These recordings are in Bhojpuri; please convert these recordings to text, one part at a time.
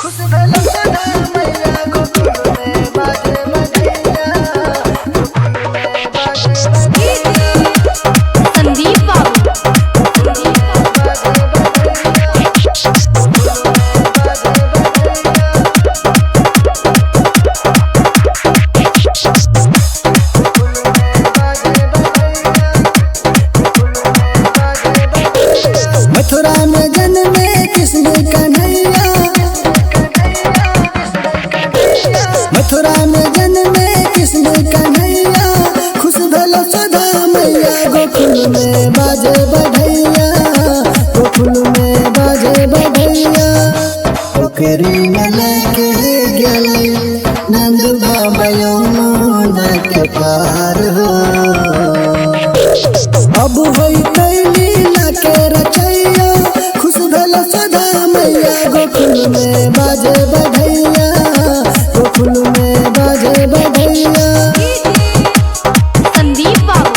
खुश भेल सदा मैया गोकुल में बाजे बजैया, गोकुल में बाजे बजैया। संदीप बाबू मथुरा में जन्मे कृष्ण कन्हैया, मथुरा में जन्मे कृष्ण कन्हैया। खुश भेल सदा मैया गोकुल में बाजे बजैया, गोकुल में बाजे बजैया। ओकरी में लेके गेलै नंद बाबा यमुना के पार हो। अब होइतै लीला के रचैया, खुश भेल सदा मैया गोकुल में बाजे बजैया, गोकुल में बाजे बजैया। संदीप बाबू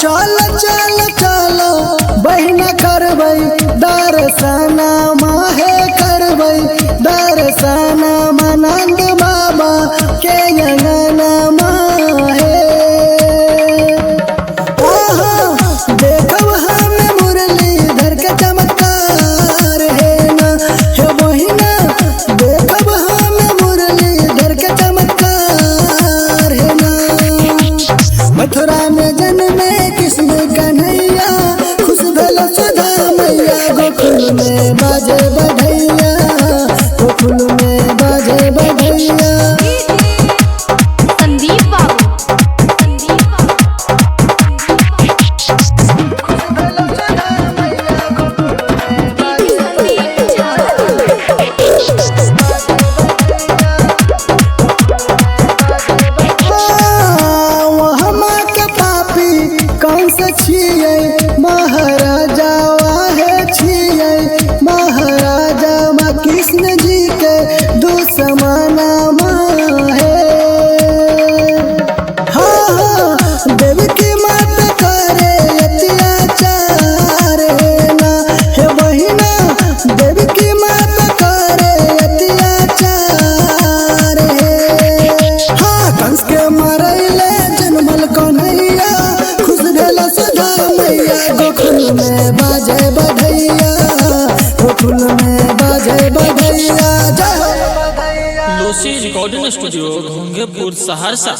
चल चल चल बहिना करबै दर्शना माहे करबै दर्शना नंद बाबा के अंगना माहे। देखब हम मुरलीधर के चमत्कार है ना हे बहिना, देखब हम मुरलीधर के चमत्कार है ना। मथुरा में जन्मे कृष्ण कन्हैया, खुश भेल सदा मैया गोकुल में बाजे बजैया, गोकुल में बाजे बजैया। संदीप बाबू वहाँ के पापी कौन से छियै महाराजा वाहे छियै महाराजा माँ कृष्ण जी के दुश्मना माहे। हाँ देवी की मात करे अत्याचार है ना हे बहिना, देवी की मात करे अत्याचार है। हाँ कंस के मारैले जन्मल कन्हैया, खुश भेल सदा मैया गोकुल में बाजे बजैया, गोकुल में बाजे बजैया। जय हो लोसी रिकॉर्डिंग स्टूडियो घोंगेपुर सहरसा।